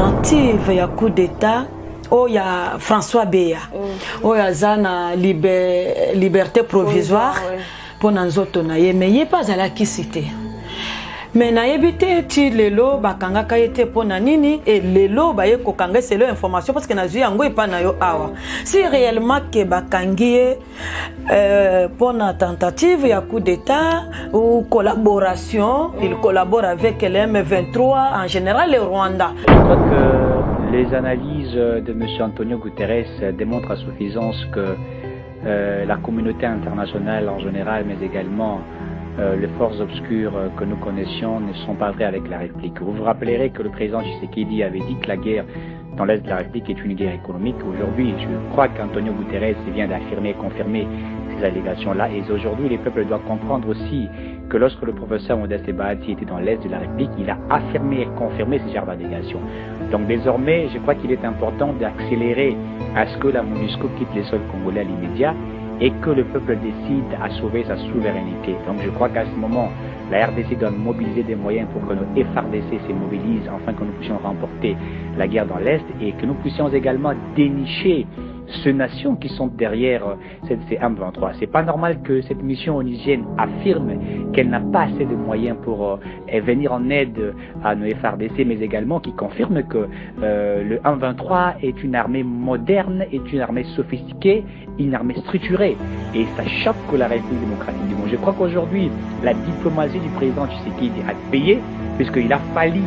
tentative ya coup d'état oh ya François Beya oh ya zana liberté provisoire pour nanzoto na ye mais ye pas à la qui cité mais na yebite ti lelo bakanga kayete pona nini et lelo baye kokanga c'est l'information parce que na zui yango epa na yo awa si réellement que bakangie pona tentative ya coup d'état ou collaboration il collabore avec le M23 en général le Rwanda. Je crois que les analyses de M. Antonio Guterres démontrent à suffisance que la communauté internationale en général mais également les forces obscures que nous connaissions ne sont pas vraies avec la République. Vous vous rappellerez que le président Tshisekedi avait dit que la guerre dans l'Est de la République est une guerre économique. Aujourd'hui, je crois qu'Antonio Guterres vient d'affirmer et confirmer ces allégations-là. Et aujourd'hui, les peuples doivent comprendre aussi que lorsque le professeur Modeste Bahati était dans l'Est de la République, il a affirmé et confirmé ces genres d'allégations. Donc désormais, je crois qu'il est important d'accélérer à ce que la MONUSCO quitte les sols congolais à l'immédiat et que le peuple décide à sauver sa souveraineté. Donc je crois qu'à ce moment, la RDC doit mobiliser des moyens pour que nos FRDC se mobilisent afin que nous puissions remporter la guerre dans l'Est et que nous puissions également dénicher ces nations qui sont derrière ces M23. C'est pas normal que cette mission onusienne affirme qu'elle n'a pas assez de moyens pour venir en aide à nos FRDC, mais également qui confirme que le M23 est une armée moderne, est une armée sophistiquée, une armée structurée. Et ça choque que la République démocratique du Congo. Je crois qu'aujourd'hui, la diplomatie du président Tshisekedi a payé, puisqu'il a fallu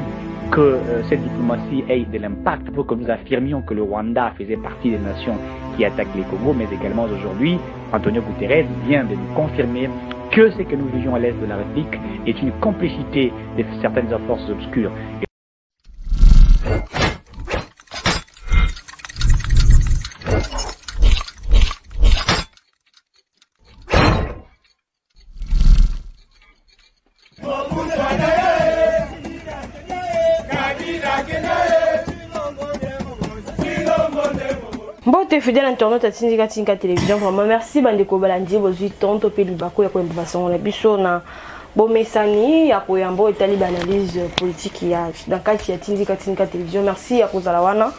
que cette diplomatie ait de l'impact pour que nous affirmions que le Rwanda faisait partie des nations qui attaquent les Congo, mais également aujourd'hui, Antonio Guterres vient de nous confirmer que ce que nous vivions à l'Est de la République est une complicité de certaines forces obscures. Mbote fidèle internaute à Tinka Télévision, vraiment merci bandeko balandi bozui tonto pe libako ya koyamba basongo na biso na bomesani ya koyamba etali analyse politique ya dans kati ya Tinka Télévision. Merci ya kozala wana,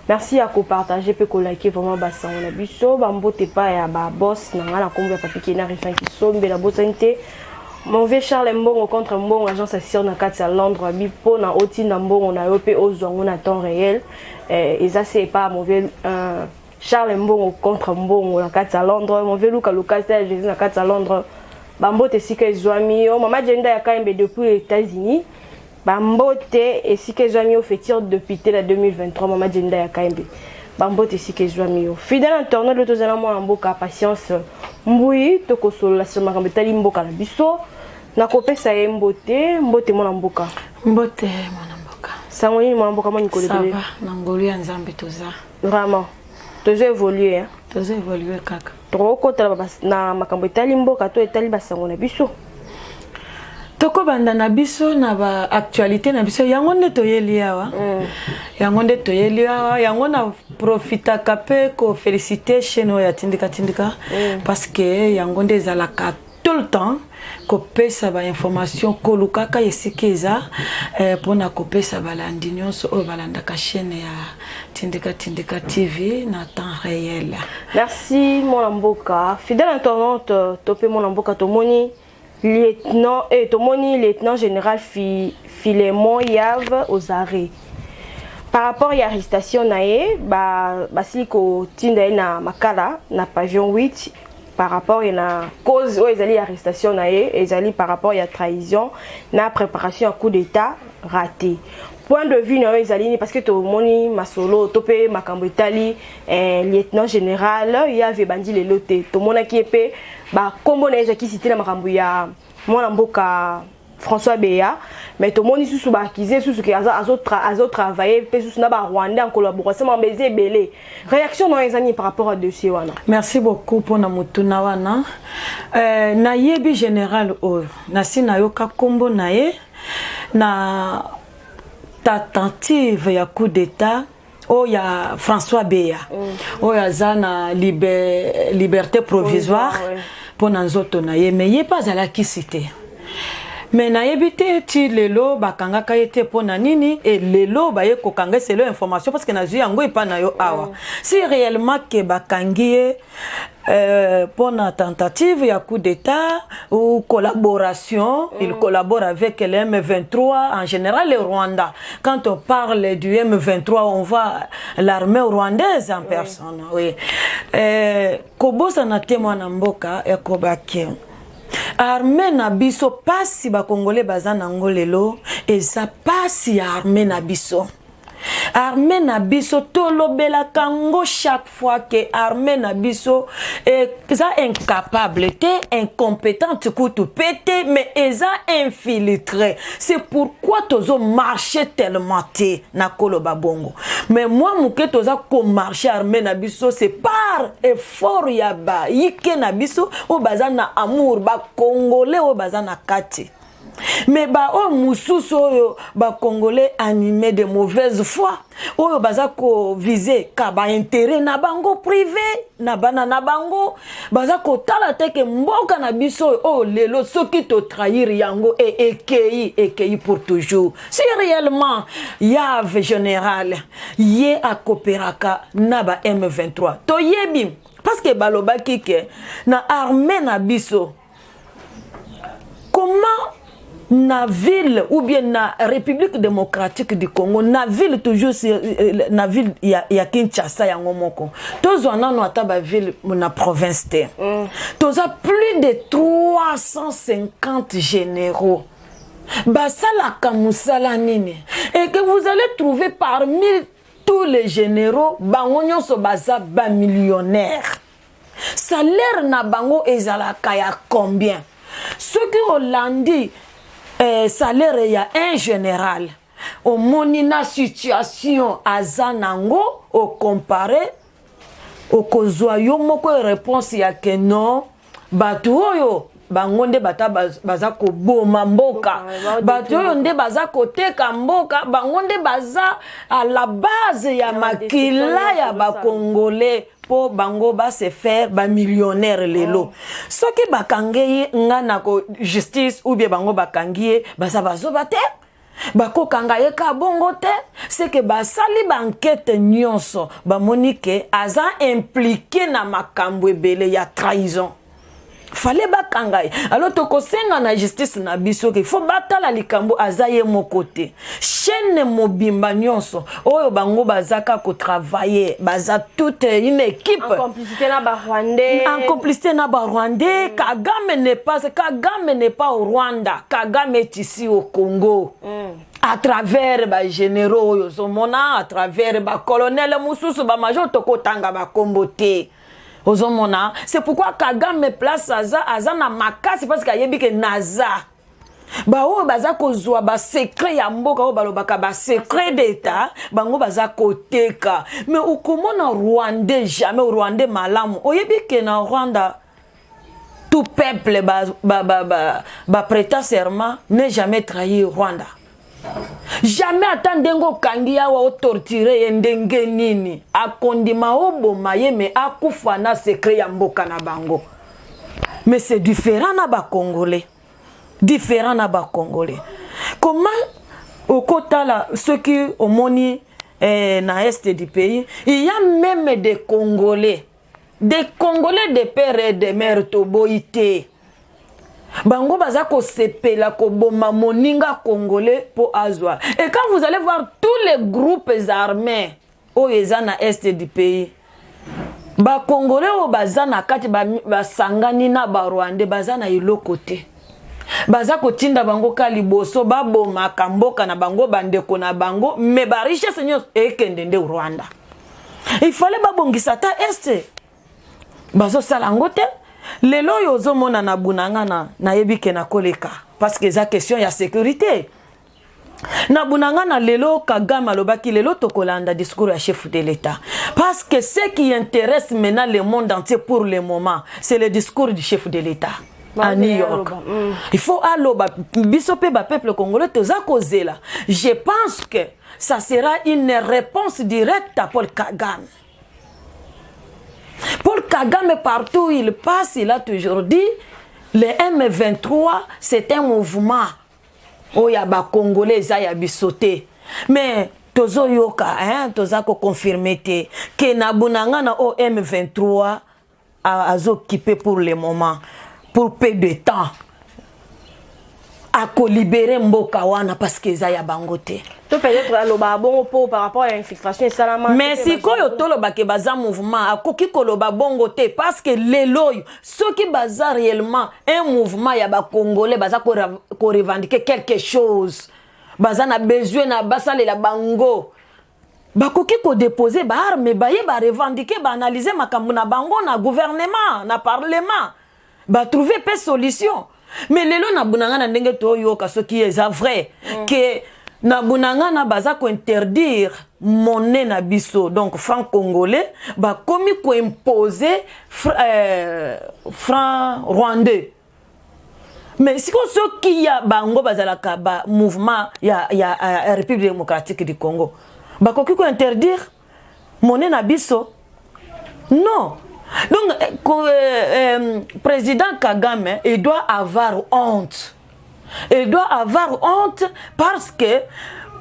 merci ya ko partager pe ko liker vraiment basongo na biso bambote pa ya ba boss na ngala kombo ya papi kena rifanki sombe la bosante. Mon vieux Charles Mbongo contre Mbongo, agence assure na kati à Londres, bipo na oti na Mbongo na yope ozwango na temps réel. Et ça c'est pas mon vieux Charles Mbongo contre Mbongo na kati à Londres, mon vieux Luka Lucas Jésus na kati à Londres. Bambote sika zwami o mama Jenda ya Kaimbe depuis les États-Unis. Bambote et sika zwami au fétir depuis la 2023 mama Jenda ya Kaimbe. Bambote sika zwami o. Fidèle internaute le tozana mo mboka patience mbui to kosola sema kambetali mboka na biso. Na kopesa ye mbote mona mboka. Mbote mona mboka. Sangoni mona mboka mo nikole bele. Ça va, na ngolu ya Nzambe toza. Vraiment. Toza évoluer hein. Toza évoluer kaka. Trop kota na makambo etali mboka to etali basango na biso. Toko banda na biso na ba actualité na biso yango nde toyeli awa. Yango nde toyeli awa, yango na profita kape ko féliciter cheno ya Tindika parce que yango nde zalaka tout le temps ko pesa ba information ko lukaka yesikeza pona ko pesa balandi nyonso o balanda ka chaîne ya Tindika TV na temps réel. Merci mon mboka, fidèle internaute topé mon mboka tomoni lieutenant et tomoni lieutenant général Filemon Yav aux arrêts. Par rapport à l'arrestation nae basiliko tinda na makala na pavillon 8 par rapport à la cause où ils allaient arrestation nae ils allaient par rapport à la trahison na préparation à coup d'état raté. Point de vue na ils allaient parce que to moni masolo topé makambo itali lieutenant général il y avait bandi le loté to mona qui épée ba kombo na qui cité na makambo ya mwana mboka François Beya mais tout le monde sous accusé sous que azo travailler pe sous na ba Rwandais en collaboration mbeze belé réaction dans les années par rapport à dossier wana. Merci beaucoup pour na mutuna wana na yebi général o na sina yoka kombo na ye na tentative ya coup d'état oh ya François Beya oh ya zana liberté provisoire pour nanzoto na ye mais il pas à la qui cité. mais nayebi te ti lelo bakangaka ye te mpo na nini et lelo baye kokanga selo information parce que nazwi yango epa na yo awa si réellement ke bakangi ye pour la tentative, il y a coup d'État ou collaboration. Il collabore avec le M23, en général le Rwanda. Quand on parle du M23, on voit l'armée rwandaise en personne. Oui. Kobosa na témoin na mboka e kobake. Armée na biso pasi ba Congolais bazana ngolelo eza pasi ya armée na biso. Armée na biso tolobela kango chaque fois que armée na biso eza incapable te incompétente kutu pété mais eza infiltré. C'est pourquoi tozo marcher tellement te na koloba bongo. Mais moi muke toza ko marcher armée na biso c'est par effort ya ba yike na biso o bazana amour ba congolais o bazana kati. Mais ba o mususu oyo ba congolais animés de mauvaise foi oyo bazako viser ka ba intérêt na bango privé na bana na bango bazako tala teke mboka na biso o lelo soki to trahir yango et ekei pour toujours si réellement yave général yé a coopéraka na ba M23 to yebi parce que balobaki ke na armée na biso comment na ville ou bien na République démocratique du Congo na ville toujours na ville ya Kinshasa ya ngomoko tozo nano ataba ville na province te tozo plus de 350 généraux basala kamusala nini et que vous allez trouver parmi tous les généraux bango nyonso baza ba millionnaires salaire na bango ezalaka ya combien ce que Hollandi salaire ya un général au monina situation azanango au comparé au kozwa yo moko réponse ya que non batu oyo bangonde bata baza ko boma mboka batu oyo nde baza ko teka mboka bangonde baza à la base ya makila ya ba congolais po bango ba se faire ba millionnaire lelo soki bakangeye ngana ko justice ou bien bango bakangiye basa bazoba te bako kangaye ka bongo te c'est que basali ba enquête nyonso ba monike aza impliqué na makambo ebele ya trahison fallait bakangaye alors toko senga na justice na biso que faut batala likambo azaye mon côté chaîne mobimba nyonso oyo bango bazaka ko travailler baza toute une équipe en complicité na ba Rwandais Kagame n'est pas au Rwanda Kagame est ici au Congo à travers ba généraux yo somona à travers ba colonel mususu ba major toko tanga ba kombote Ozomona, c'est pourquoi Kagame place aza na makasi parce qu'il y a que naza. Ba o baza kozwa ba secret ya mboka o balobaka ba secret d'état bango baza koteka mais ukomona Rwandais jamais Rwandais malamu oyebi ke na Rwanda tout peuple ba prêta serment n'est jamais trahi Rwanda. Jamais attendengo kangia wa torturer ndenge nini akondima oboma ye me akufa na secret ya mboka na bango mais c'est différent na ba congolais comment au kotala ceux qui au moni na est du pays il y a même des congolais de père et de mère toboité bango baza ko sepela ko boma moninga congolais po azwa et quand vous allez voir tous les groupes armés au ezana est du pays ba congolais o bazana kati ba sangani na ba rwandais bazana ilo côté baza ko tinda bango kaliboso ba boma kamboka na bango bandeko na bango mais ba richesse nyos ekendende Rwanda il fallait ba bongisa ta est bazo salangote lelo yozo mona na bunanga na yebike na koleka parce que za question ya sécurité na bunanga na lelo Kagame alobaki lelo tokolanda discours ya chef de l'État parce que ce qui intéresse maintenant le monde entier pour le moment c'est le discours du chef de l'État à New York. Il faut aloba bisope ba peuple congolais toza kozela. Je pense que ça sera une réponse directe à Paul Kagame. Paul Kagame, partout où il passe, il a toujours dit le M23, c'est un mouvement o ya ba congolais za ya bisote mais tozo yoka hein toza ko confirmer te que na bunanga na o M23 a occupé pour le moment pour peu de temps à libérer mboka wana parce que za ya bangote to peut-être aloba bongo po par rapport à l'infiltration et salama mais si koyo toloba ke baza mouvement akoki koloba bongo te parce que leloyo soki baza réellement un mouvement ya ba congolais baza ko revendiquer quelque chose baza na besoin na basale la bango bakoki ko déposer ba arme baye ba revendiquer ba analyser makambo na bango na gouvernement na parlement ba trouver pe solution mais lelo na bunanga na ndenge to yoka soki eza vrai que na bunanga na baza ko interdire monnaie na biso donc franc congolais ba komi ko imposer franc rwandais mais si soki ya bango bazalaka ba mouvement ya République démocratique du Congo ba koki ko interdire monnaie na biso non. Donc, président Kagame, il doit avoir honte. Il doit avoir honte parce que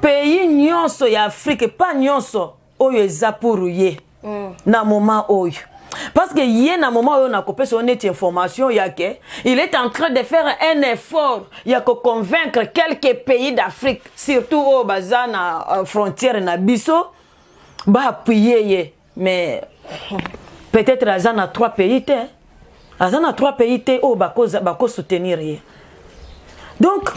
pays nyonso ya Afrique, pas nyonso, oyo ezapuruye na moment oyo. Parce que yé na moment oyo na kopé son information yake, il est en train de faire un effort yako convaincre quelques pays d'Afrique, surtout au bazana frontière na biso, ba appuyer mais peut-être Azan a 3 pays, Azan a 3 pays où bako soutenir. Donc,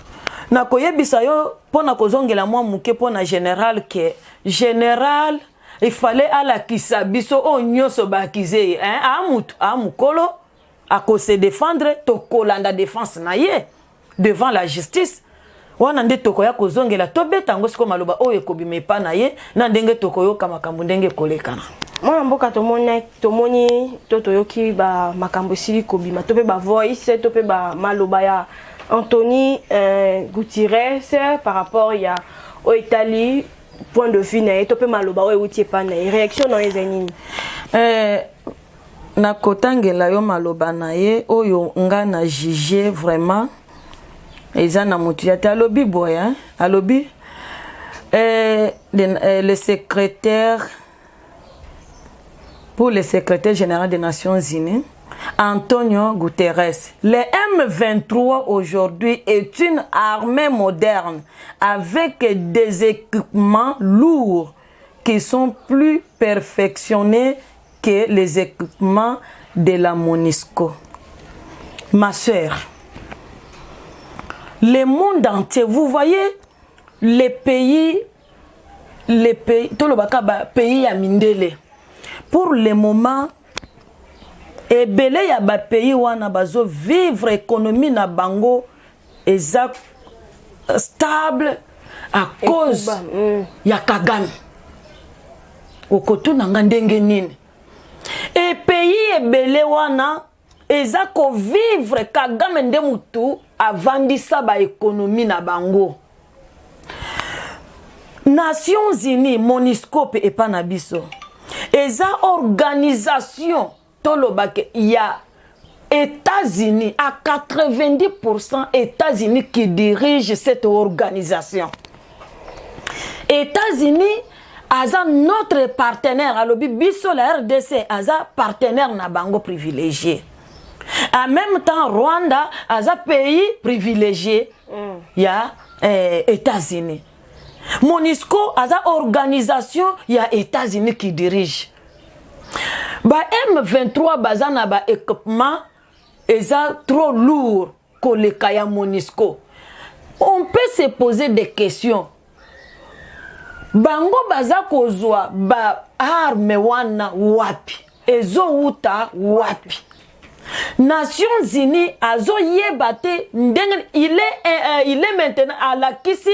na koyebisa yo pona kozongela mwa muke pona général que général il fallait ala kisabiso o nyoso bakize hein amukolo a ko se défendre to kolanda défense na ye devant la justice. Wana nde tokoya kozongela to betango siko maloba o ekobime pa na ye na ndenge tokoyo kama makambo ndenge kolekana. Moi mboka tomoni toyoki ba makambo sili kobima tope ba voice tope ba maloba ya Anthony Gutiérrez par rapport ya au Italie point de vue na tope maloba o eutie pa na réaction na ezanini na kotangela yo maloba na ye oyo nga na juger vraiment ezana mutu ya alobi boya alobi le secrétaire pour le secrétaire général des Nations Unies, Antonio Guterres. Le M23 aujourd'hui est une armée moderne avec des équipements lourds qui sont plus perfectionnés que les équipements de la MONUSCO. Ma soeur, le monde entier, vous voyez les pays, tout le pays à Mindele. Pour le moment, ebele ya ba pays wana bazo vivre économie na bango eza stable à cause ya Kagame. Okoto nanga ndenge nini. Et pays ebele wana eza ko vivre Kagame nde mutu avandisa ba économie na bango. Nations Unies, MONUSCO et pas na biso. Eza organisation tolobake il y a États-Unis à 90% États-Unis qui dirigent cette organisation. États-Unis aza notre partenaire alobi biso la RDC aza partenaire na bango privilégié. En même temps Rwanda aza pays privilégié ya États-Unis. MONUSCO aza organisation ya États-Unis qui dirige. Ba M23 bazana ba équipement eza trop lourd que le kaya MONUSCO. On peut se poser des questions. Bango baza kozwa ba arme wana wapi? Ezo uta wapi? Nations Unies azo yebate ndenge il est maintenant à la kisi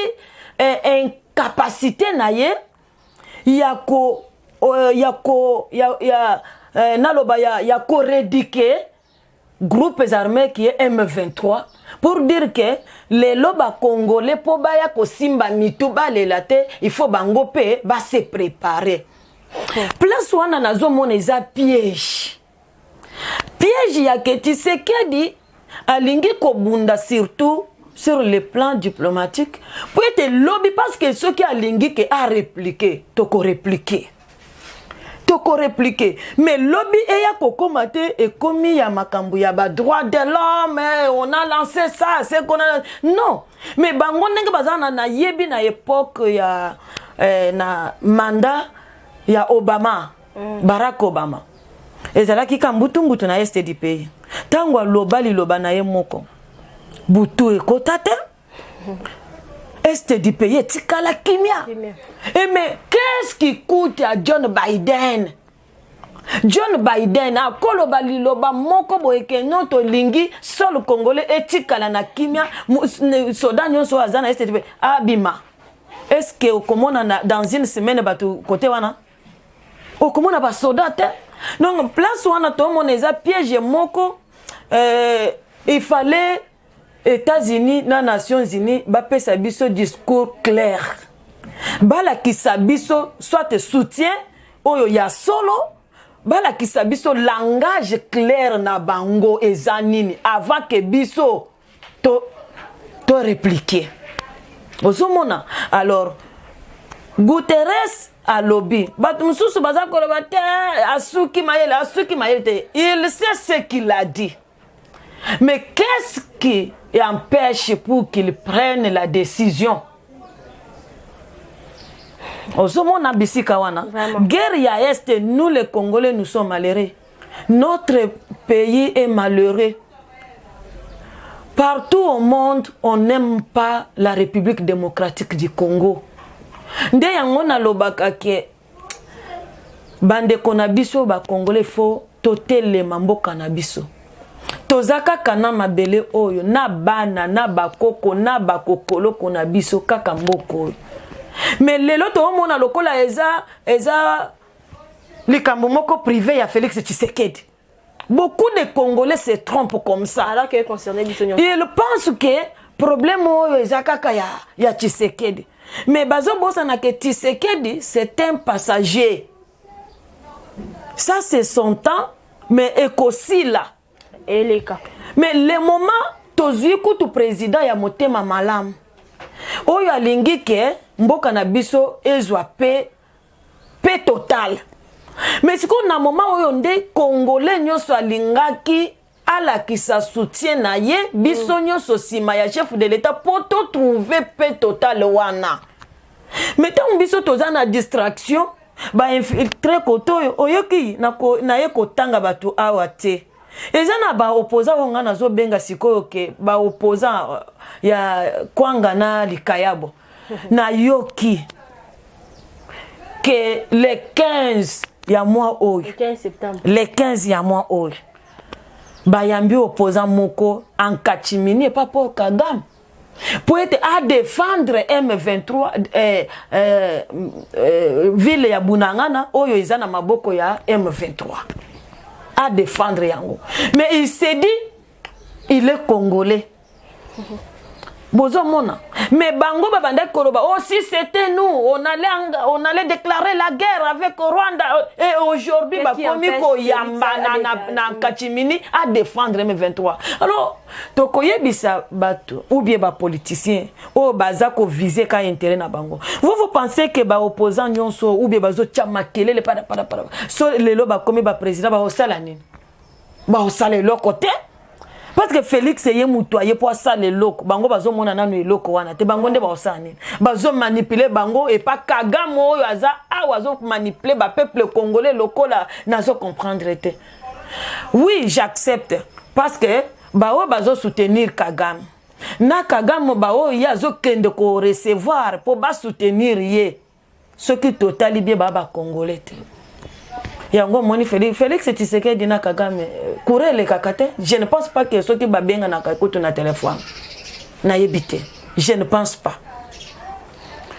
incapacité na ye yako naloba yako rédiquer groupes armés qui est M23 pour dire que les loba congolais po baya ko simba mitu ba lelate il faut bango pe ba se préparer. Place wana nazo mona eza piège. Piège ya ke Tshisekedi alingi ko bunda surtout sur le plan diplomatique pour être lobby parce que ceux qui a lingi qui a répliqué, toko répliqué. Mais lobby eya kokomate et commis ya makambu ya ba droit de l'homme, on a lancé ça, c'est qu'on a non. Mais bango ndenge bazana na yebi na époque ya na mandat ya Obama, Barack Obama. Ezalaki kambutu na este du pays. Tango loba na ye moko. Butu ekotate. Est du pays, tikala kimia. Et mais qu'est-ce qui coûte à John Biden? John Biden a kolobali loba moko boyeke noto lingi solo congolais etikala na kimia soda nyonso azana est du pays abima. Est-ce que okomona dans une semaine batu côté wana? Okomona ba soda te? Donc place wana to moneza piège moko il fallait États-Unis, na Nations Unies, bapé sabiso discours clair. Bala ki sabiso soit te soutien, oyo ya solo, bala ki sabiso langage clair na bango ezanini avant que biso to répliquer. Osomona. Alors, Guterres a lobby. Batumususu bazako lobate asuki mayele. Il sait ce qu'il a dit. Mais qu'est-ce qui empêche pour qu'il prenne la décision? Osomona bisika wana. Guerre ya Est, nous les Congolais, nous sommes malheureux. Notre pays est malheureux. Partout au monde, on n'aime pas la République démocratique du Congo. Nde yango na lobaka ke bande konabiso ba Congolais fo totele mamboka na biso. Tozaka kana mabele oyo na bana na bakoko na bakokolo kona biso kaka mboko. Mais lelo to mona lokola eza likambo moko privé ya Félix Tshisekedi. Beaucoup de Congolais se trompent comme ça. Alors que concerné Bisognon. Ils pensent que problème oyo eza kaka ya Tshisekedi. Mais bazo bosa na ke Tshisekedi c'est un passager. Ça c'est son temps mais écosi là. Mais le moment tozui kutu président ya motema malam oyo alingi ke mboka na biso ezwa pe total. Mais siko na moment oyo nde Congolais nyoso alingaki alakisa soutien na ye biso nyoso sima ya chef de l'état pour trouver pe total wana. Mais tant biso toza na distraction ba infiltrer koto oyoki na ye kotanga batu awa te. Ezana ba opposant wonga nazo benga sikoyo ke ba opposant ya Kwanga na Likayabo na yoki que le 15 ya mois oyo le 15 ya mois oyo ba yambi opposant moko en Kachimini et pas pour Kagame pour être à défendre M23 ville ya Bunangana oyo izana maboko ya M23 à défendre yango. Mais il s'est dit il est congolais. Bozo mona. Mais bango babande koroba. Oh si c'était nous, on allait déclarer la guerre avec Rwanda. Et aujourd'hui bakomi ko yamba na Kachimini à défendre M23. Alors tokoye bisa bato ou bien ba politicien o bazako viser ka intérêt na bango. Vous pensez que ba opposant nyonso ou bien bazo tchamakele le para so lelo bakomi ba président ba osala nini? Ba osala le côté. Parce que Félix est moutoyé pour ça les locaux. Bango bazo mona nanu les locaux wana te bango nde ba osani. Bazo manipuler bango et pas Kagame oyo aza awazo manipuler ba peuple congolais locaux là nazo comprendre te. Oui, j'accepte parce que bao bazo soutenir Kagame. Na Kagame bao yazo kende ko recevoir pour ba soutenir ye. Ce qui totali bien baba congolais te. Yango moni Félix Tshisekedi na Kagame courir les kakate. Je ne pense pas que ceux qui babenga na kakutu na téléphone na yebite. Je ne pense pas.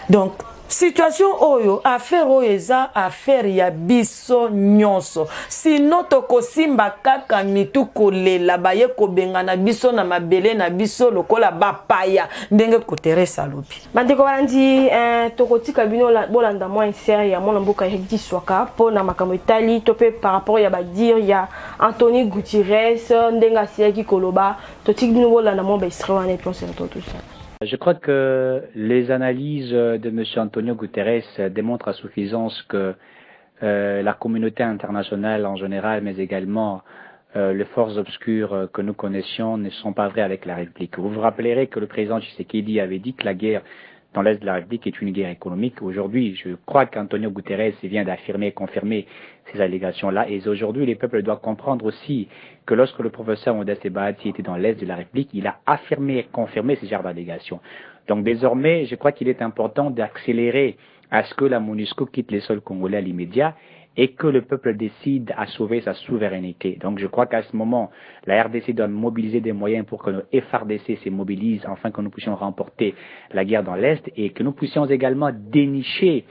Donc situation oyo affaire oyo eza affaire ya biso nyonso sino tokosimba kaka mitu kolela baye kobengana biso na mabele na biso lokola bapaya ndenge koteresa lobi bandeko balandi tokotika bino bolanda mwa insert ya mwana mboka Eric Swaka po na makambo etali tope par rapport ya badir ya Anthony Gutiérrez ndenge asiaki koloba totiki bino bolanda mwa ba extrait wana et puis on se retrouve tout ça. Je crois que les analyses de M. Antonio Guterres démontrent à suffisance que la communauté internationale en général, mais également les forces obscures que nous connaissions ne sont pas vraies avec la République. Vous vous rappellerez que le président Tshisekedi avait dit que la guerre dans l'Est de la République est une guerre économique. Aujourd'hui, je crois qu'Antonio Guterres vient d'affirmer et confirmer ces allégations-là. Et aujourd'hui, les peuples doivent comprendre aussi que lorsque le professeur Modeste Bahati était dans l'Est de la République, il a affirmé et confirmé ces genres d'allégations. Donc désormais, je crois qu'il est important d'accélérer à ce que la MONUSCO quitte les sols congolais à l'immédiat et que le peuple décide à sauver sa souveraineté. Donc je crois qu'à ce moment, la RDC doit mobiliser des moyens pour que nos FRDC se mobilisent afin que nous puissions remporter la guerre dans l'Est et que nous puissions également dénicher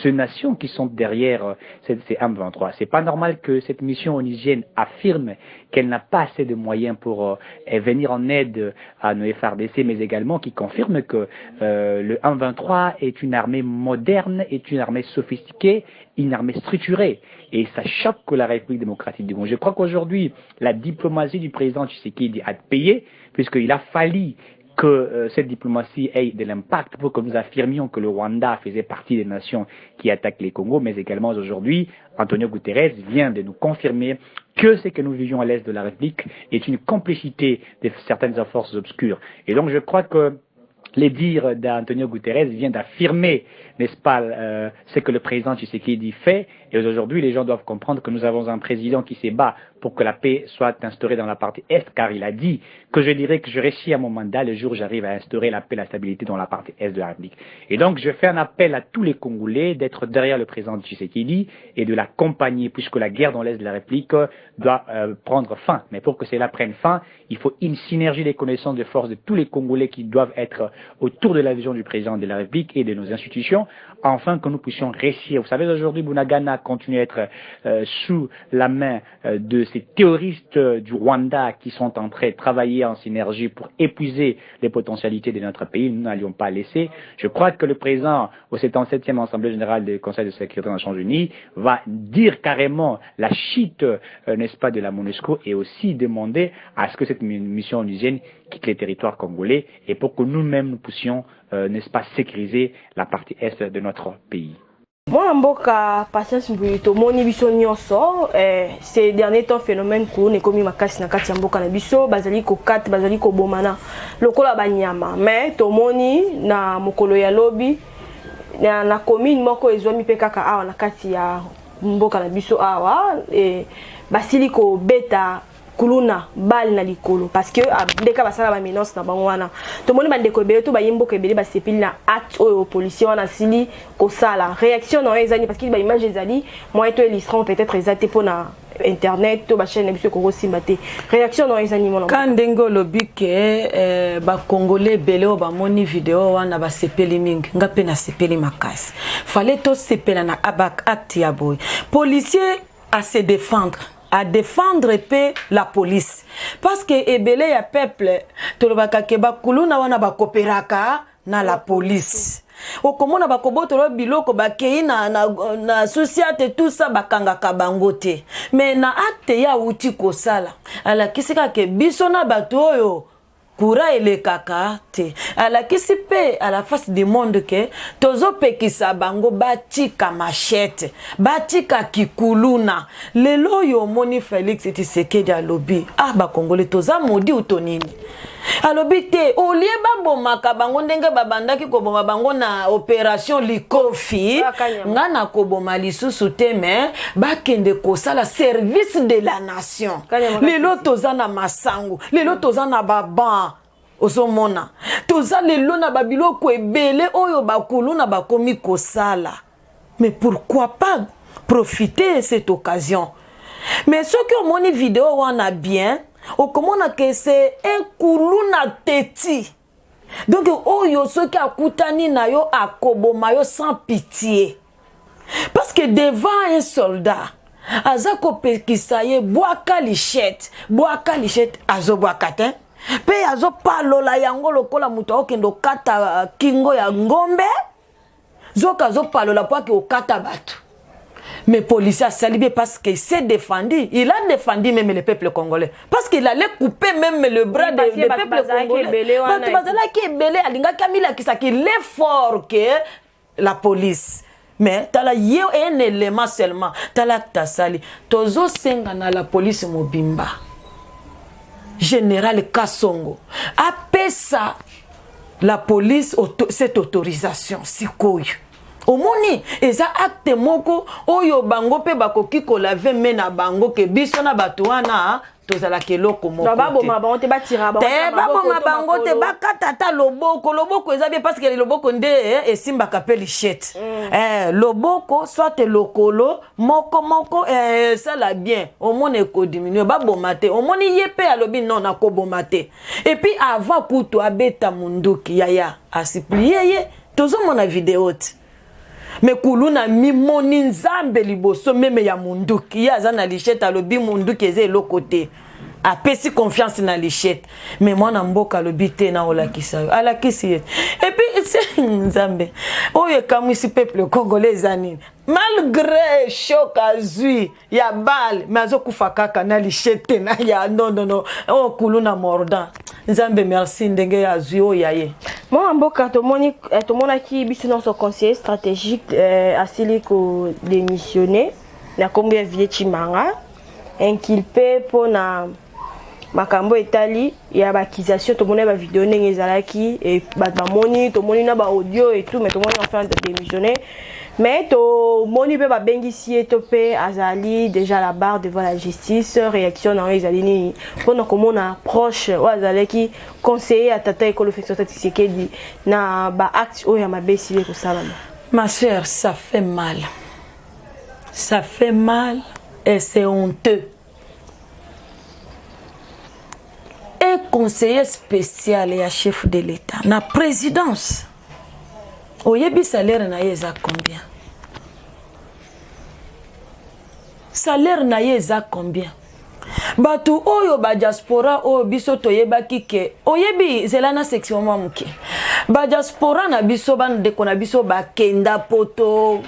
ces nations qui sont derrière ces M23. C'est pas normal que cette mission onusienne affirme qu'elle n'a pas assez de moyens pour venir en aide à nos FRDC, mais également qui confirme que le M23 est une armée moderne, est une armée sophistiquée, une armée structurée. Et ça choque que la République démocratique du Congo. Je crois qu'aujourd'hui, la diplomatie du président Tshisekedi a payé, puisqu'il a fallu que cette diplomatie ait de l'impact pour que nous affirmions que le Rwanda faisait partie des nations qui attaquent les Congos, mais également aujourd'hui, Antonio Guterres vient de nous confirmer que ce que nous vivions à l'Est de la République est une complicité de certaines forces obscures. Et donc je crois que les dires d'Antonio Guterres viennent d'affirmer, n'est-ce pas, ce que le président Tshisekedi fait. Et aujourd'hui, les gens doivent comprendre que nous avons un président qui se bat pour que la paix soit instaurée dans la partie Est, car il a dit que je dirais que je réussis à mon mandat le jour où j'arrive à instaurer la paix et la stabilité dans la partie Est de la République. Et donc, je fais un appel à tous les Congolais d'être derrière le président Tshisekedi et de l'accompagner, puisque la guerre dans l'Est de la République doit prendre fin. Mais pour que cela prenne fin, il faut une synergie des connaissances de force de tous les Congolais qui doivent être autour de la vision du président de la République et de nos institutions, afin que nous puissions réussir. Vous savez, aujourd'hui, Bunagana continue à être sous la main de ces terroristes du Rwanda qui sont en train de travailler en synergie pour épuiser les potentialités de notre pays. Nous n'allions pas laisser. Je crois que le président, au 77e Assemblée générale du Conseil de sécurité des Nations Unies, va dire carrément la chute, n'est-ce pas, de la MONUSCO et aussi demander à ce que cette mission onusienne quitte les territoires congolais et pour que nous-mêmes nous puissions, n'est-ce pas, sécuriser la partie Est de notre pays. Mwana mboka Patience Mbuyito moni biso nyonso ces derniers temps phénomène ko ne komi makasi na kati ya mboka na biso bazali ko kat bazali ko bomana lokola banyama mais to moni na mokolo ya lobi na commune moko ezwami pe kaka awa na kati ya mboka na biso awa basili ko beta kuluna bal na likolo parce que ndeka basala ba menace na bango wana to moni bandeko ebele to bayimbo ko ebele basepili na acte oyo policier wana sili ko sala réaction na ezali parce que ba image ezali moi to illustrer peut-être ezate pona internet to ba chaîne biso ko simate réaction na ezali mona quand ndengo lobike ba congolais ebele o ba moni vidéo wana ba sepeli mingi ngape na sepeli makasi fallait to sepela na abak acte ya boy policier à se défendre à défendre la police parce que ebele ya peuple tolobaka ke bakuluna wana bakoperaka na la police okomona bakobotolo biloko bakei na société tout ça bakangaka bango te mais na acte ya uti kosala ala kisika ke biso na bato oyo Kura ele kaka te ala kisipe à la face du monde que tozo pekisa bango batika machette batika kikuluna lelo yo moni Félix Tshisekedi alobi ba congolais toza modi utonini alobi te olie babomaka bango ndenge babandaki koboma bango na opération Likofi ngana koboma lisusu te mais bakende kosala service de la nation lelo toza na masango lelo toza na baban osomona toza lelo na babiloko ebele oyo bakuluna bakomi kosala mais pourquoi pas profiter de cette occasion mais ceux qui ont moni vidéo wana bien au comment que c'est un kuluna teti Donc oyo soki akutani na yo akoboma yo sans pitié. Parce que devant un soldat, azako pekisa ye boaka lichette azo boakate. Pe azo palola yango lokola muto okendo kata kingo ya ngombe. Zoka zo palola po ke okata batu. Mais policier a salibé parce qu'il s'est défendu. Il a défendu même le peuple congolais. Parce qu'il allait couper même le bras du peuple congolais. Il est fort que la police. Mais tu as un élément seulement. Tu as tasali. Tozo senga na la police mobimba. Général Kassongo. Après ça, la police cette autorisation. Sikoyo. Omoni eza acte moko oyo bango pe bakoki ko lave mena bango ke biso na bato wana tozala keloko moko baboma bango te batira bango te bakata ta loboko eza bien parce que loboko nde esimba kapeli lichette loboko soit lokolo moko ça la bien omoni ko diminuer baboma te omoni yepe alobi non na ko boma te et puis avant kutu abeta munduki yaya asiplier ye tozo mona vidéo te. Mais kuluna mimoni nzambe liboso meme ya munduki ya za na lichette alobi munduki eze lokote apesi confiance na lichette mais moi na mboka lobi te na olakisa yo alakisi et puis c'est nzambe oyo kamwisi peuple congolais zanini malgré choc azui ya bal mais azokufa kaka na lichette na ya non o kuluna mordant nzambe merci ndenge ya azui o yaye. Moi, en Boka, tout le monde qui est son conseiller stratégique a ko démissionné. Na combien de Chimanga inculpé pour na makambo Italie. Il y a accusation tout le monde a vidéo n'engezalaki et moni tout le monde na ba audio et tout mais tout le monde en fait de démissionner. Mais to moni pe ba bengisie to pe azali déjà la barre devant la justice réaction dans les alini pour comment on approche ou azali qui conseiller à tata école fait statistique dit na ba acte o ya mabesile ko sala. Ma sœur, ça fait mal et c'est honteux. Un conseiller spécial et un chef de l'État na présidence. Oyebi salaire na yeza combien? Salaire na yeza combien? Batu oyo ba diaspora oyo biso toyeba kike oyebi zelana section mwa muke. Ba diaspora na biso ban de kona biso ba kenda poto.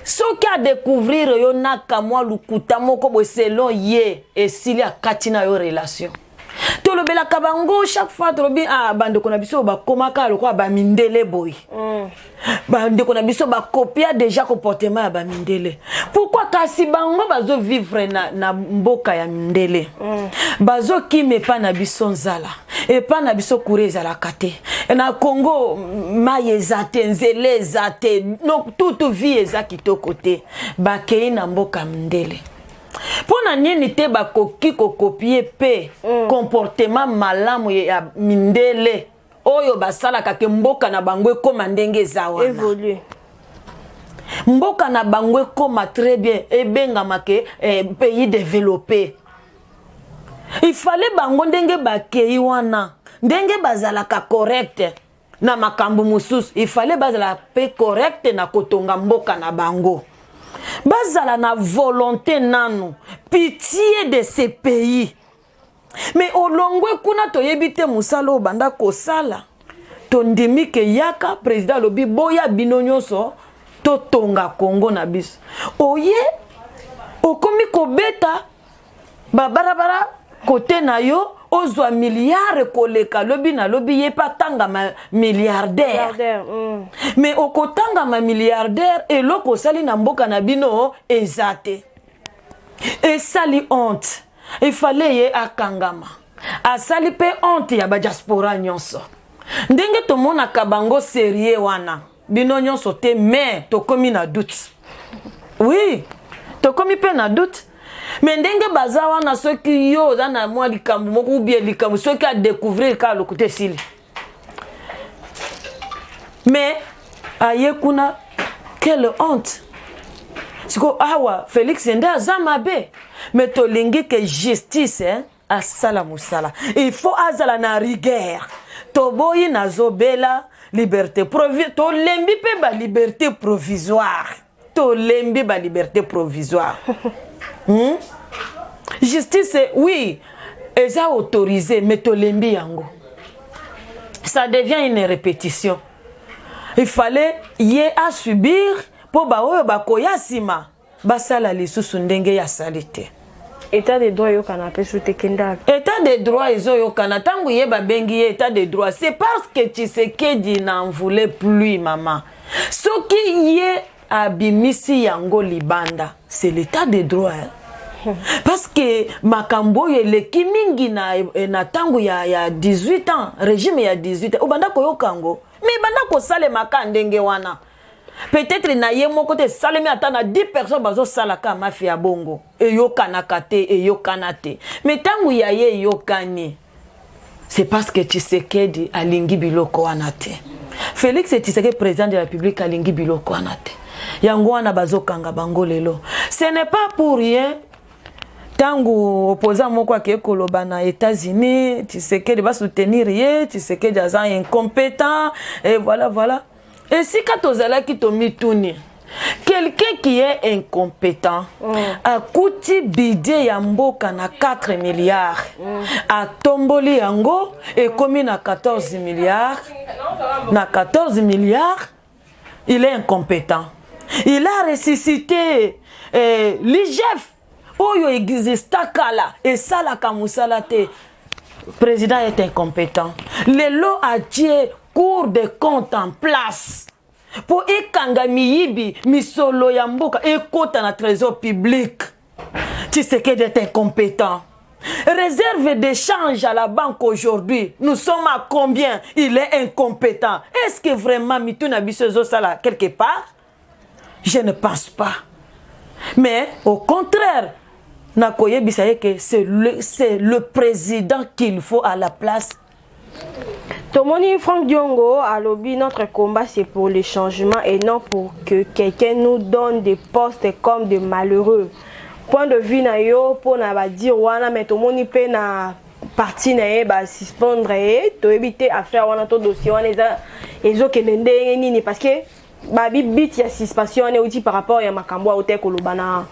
Soki a découvrir yo naka mwa lukuta moko bo selon ye esili akati na yo relation. Tolobela kabango chaque fois tolobi bande kona biso ba komaka lokwa ba mindele boy. Bande kona biso ba copia déjà comportement ya ba mindele. Pourquoi kasi bango bazo vivre na mboka ya mindele? Bazo kime pa na biso nzala et pa na biso kureza la kate. Na Congo maye zate nzele zate no toute vie eza kitoko te. Ba kei na mboka mindele. Pona nini te bakoki ko copier pe comportement malamu ya mindele oyo basala kake mboka na bango ekoma ndenge zawana évoluer mboka na bango ekoma très bien ebenga make pays développé. Il fallait bango ndenge bakei wana ndenge bazalaka correct na makambo mususu il fallait bazala pe correct na kotonga mboka na bango. Bazala na volonté nanu, pitié de ces pays. Mais au longwe kuna toyebite musalo banda kosala. Tondimi ke yaka président lobi boya binonyoso to tonga Congo na biso. Oye okomi kobeta babarabara kote na yo ozwa milliard koleka lobi na lobi yepa tanga ma milliardaire. Mais okotanga ma milliardaire et loko sali na mboka na bino ezate. Et sali honte. Il fallait ye akangama. A sali pe honte ya ba diaspora nyonso. Ndenge to mona kabango sérieux wana. Bino nyonso te mais to komi na doute. Oui, to komi pe na doute. Mais ndenge bazawa na soki yo za na mwa likambu moko ou bien likambu soki a découvrir ka lokote sili. Mais aye kuna quelle honte. Siko awa Félix Nda zamabe mais to lingi que justice a sala musala. Il faut azala na rigueur. toboyi nazobela liberté provisoire tolembi pe ba liberté provisoire tolembi ba liberté provisoire justice oui eza autorisé mais tolembi yango ça devient une répétition il fallait y à subir pour ba oyo bakoya sima basala lisusu ndenge ya salite. État de droit yo kana pesu tekenda. État de droit izo yo kana tangu yeba bengi état de droit c'est parce que Tshisekedi n'en voulait plus maman. Soki yé abimisi yango libanda c'est l'état de droit. Parce que makambo yeleki mingi na tangu ya 18 ans régime ya 18 ans obanda koyokango mais banda ko sale makandenge wana. Peut-être na ye moko te salemi atana 10 personnes bazo salaka mafia bongo e yo kanakate e yo kanate mais tangu ya ye yo kani c'est parce que Tshisekedi alingi biloko wana te. Félix Tshisekedi président de la République alingi biloko wana te yango wana bazo kanga bango lelo ce n'est pas pour rien tangu opposant moko ke koloba na États-Unis Tshisekedi va soutenir ye Tshisekedi aza incompétent et voilà. Et si quand on a qui tomituni, quelqu'un qui est incompétent a coûté budget yamboka na 4 milliards, a tomboli yango et commis na 14 milliards, na 14 milliards, il est incompétent. Il a ressuscité l'IGF, oyo exista kala et ça la kamusalate. Président est incompétent. Le lot a dit Cour des comptes en place pour ekanga miyibi misolo ya mboka ekota na trésor public. Tshisekedi est incompétent. Réserve d'échange à la banque aujourd'hui, nous sommes à combien? Il est incompétent. Est-ce que vraiment mituna bisozo sala quelque part? Je ne pense pas. Mais au contraire, nakoye bisaye que c'est le président qu'il faut à la place. Tomoni Franck Diongo a lobby, notre combat c'est pour le changement et non pour que quelqu'un nous donne des postes comme des malheureux. Point de vue na yo pour na ba dire wana mais tomoni pe na parti na ye ba suspendre to éviter à faire wana to dossier wana ezo kenende nini parce que ba bit ya suspension ne outil par rapport ya makambo a hotel kolobana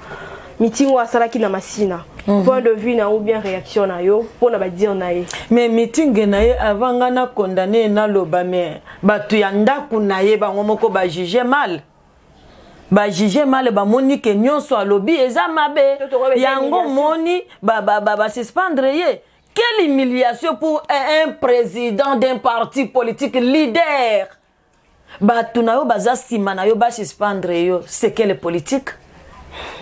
meeting wa sala ki na masina. Point de vue na ou bien réaction na yo pour na ba dire na ye mais meeting na ye avant ngana condamné na loba mais batu ya ndaku na ye bango moko ba juger mal ba moni ke nyonso alobi eza mabe yango moni ba suspendre ye. Quelle humiliation pour un président d'un parti politique leader. Batu na yo baza sima na yo ba suspendre yo, c'est quelle politique?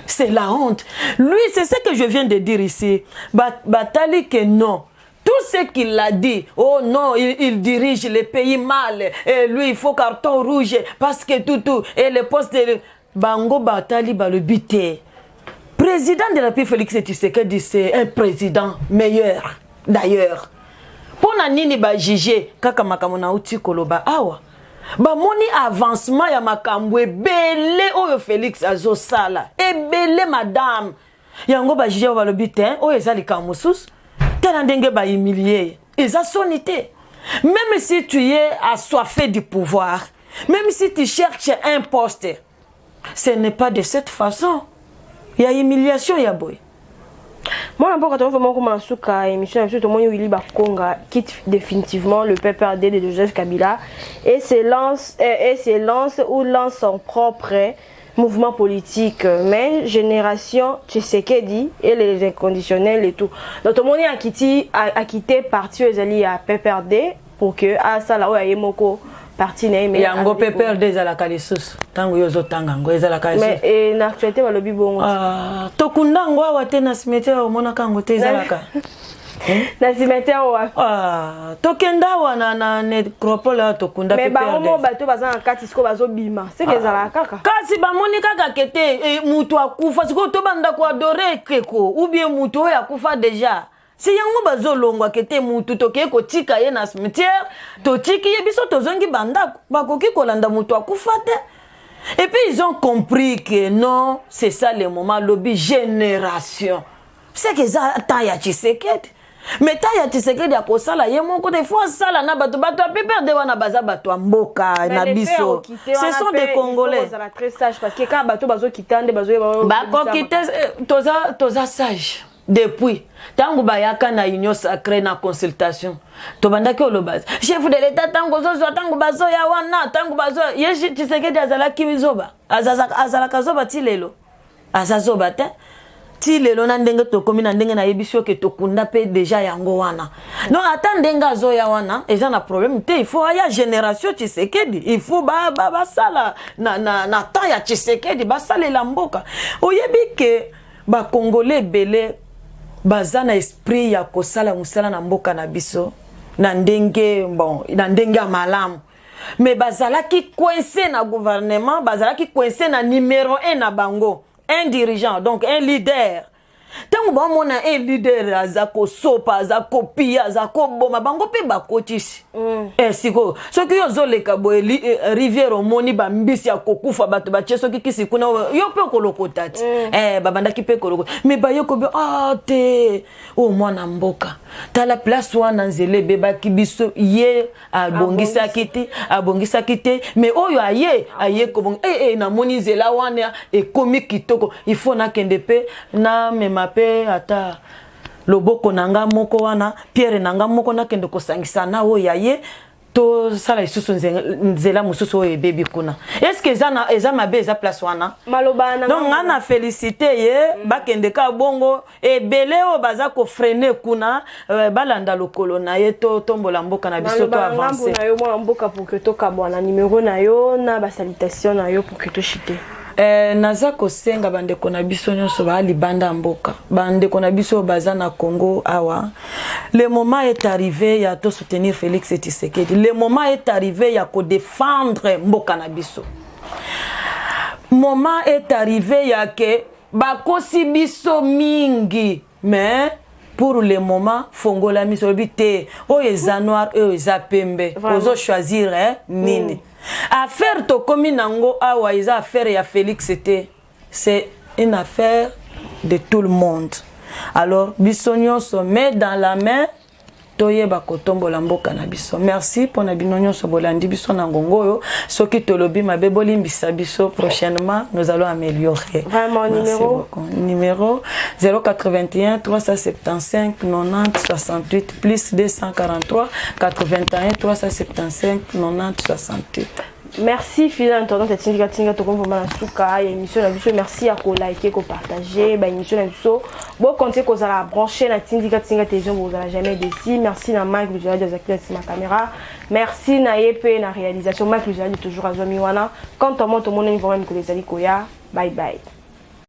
C'est la honte. Lui, c'est ce que je viens de dire ici. Batali que non. Tout ce qu'il a dit, oh non, il dirige le pays mal. Et lui, il faut carton rouge parce que tout. Et le poste de Bango Batali va le buter. Président de la République Félix Tshisekedi, c'est un président meilleur. D'ailleurs, pour Nanini ba juger kaka makamona uti koloba awa. Ba moni avancement ya makambo ebele oyo Félix azosala ebele madame yango ba jije ba lobite oyo ezali kamusus tela ndenge ba humilier eza sonité. Même si tu es assoiffé du pouvoir, même si tu cherches un poste, ce n'est pas de cette façon. Il y a humiliation ya boy. Moi, d'abord, quand on fait mon commencement émission, tout le monde Willy Bakonga quitte définitivement le PPRD de Joseph Kabila et se lance ou lance son propre mouvement politique. Mais génération Tshisekedi et les inconditionnels et tout. Donc tout le monde a quitté parti Ezali à PPRD pour que à ça là où il y a moko parti né mais yango PPRD za la kalisus tango yozo tanga ngo eza la kalisus mais et na actualité ba lobi bongo tokunda ngo wa tena cimetière omona kango te za la ka na cimetière wa tokenda wa na necropole tokunda PPRD mais ba mo bato baza na kati siko bazo bima c'est que za la kaka kasi ba moni kaka kete mutu akufa siko to banda ko adorer keko ou bien mutu ya kufa déjà. Si yango bazolongwa kete mutu toke ko tika ye na cimetière to tiki ye biso tozongi bandako bakoki kolanda mutu akufa te. Et puis ils ont compris que non, c'est ça le moment lobby génération. C'est que ça ta ya Tshisekedi. mais ta ya Tshisekedi ya kosala ye moko des fois sala na bato apiper de wana baza bato mboka na biso. Ce sont des Congolais. Ils très sage parce que quand bato bazo kitande bazo toza sage depuis tango bayaka na union sacrée na consultation to bandaki oloba chef de l'état tango zozo tango bazo ya wana tango bazo ye Tshisekedi azalaki bizoba azalaka zoba tilelo azazoba te ti lelo na ndenge tokomi na ndenge na yebisio ke tokunda pe déjà yango wana non ata ndenge azoya wana eza na problème te il faut aya génération Tshisekedi il faut ba sala na temps ya Tshisekedi ba salela mboka oyebi ke ba congolais belé baza na esprit ya kosala musala na mboka na biso na ndenge bon na ndenge malamu mais bazalaki coincé na gouvernement bazalaki coincé na numéro 1 na bango. Un dirigeant, donc un leader. Tant que on a un leader, azako sopa, azako pia, azako boma, bango pe bakotisi. Siko. Ce qui yo zole kabo rivière omoni ba mbisi ya kokufa bato ba cheso ki sikuna yo pe kolokotati. Babanda ki pe koloko. Mais ba yo ko te o mwana mboka. Ta la place wana nzele beba ki biso ye abongisa kiti, mais oyo aye ko bon na moni zela wana e komi kitoko. Il faut na kende pe na mape ata loboko nanga moko wana Pierre nanga moko na kende ko sangisa na o yaye to sala isusu nzela mususu o ebebi kuna est-ce que eza mabe eza place wana malobana donc ngana féliciter ye bakende ka bongo ebele o baza ko freiner kuna balanda lokolo na ye to tombola mboka na biso to avancer na yo mwa mboka pour que to kabwana numéro na yo na ba salutation na yo pour que to chite. Naza kosenga bandeko na biso nyonso ba libanda mboka bandeko na biso baza na Congo awa le moment est arrivé ya to soutenir Félix Tshisekedi le moment est arrivé ya ko défendre mboka na biso moment est arrivé ya ke bakosi biso mingi mais pour le moment fongola miso bité o eza noir o eza pembe ozo choisir nini. Affaire to komi nango awa eza affaire ya Félix c'est une affaire de tout le monde. Alors bisonyo so met dans la main toyeba kotombola mboka na biso. Merci pour na binonyo so bolandi biso na ngongoyo soki tolobi mabe bolimbisa biso prochainement nous allons améliorer. Vraiment numéro 081 375 90 68 plus 243 81 375 90 68. Merci fidèle internaute Tinga to kombo na suka ya émission na biso merci à ko liker ko partager ba émission na biso bon compter ko za brancher na Tinga télévision vous allez jamais déçu. Merci na Mike Lujala de Zakir sur ma caméra, merci na Yepe na réalisation Mike Lujala toujours à Zomi wana quand on monte mon niveau même que les ali koya bye bye.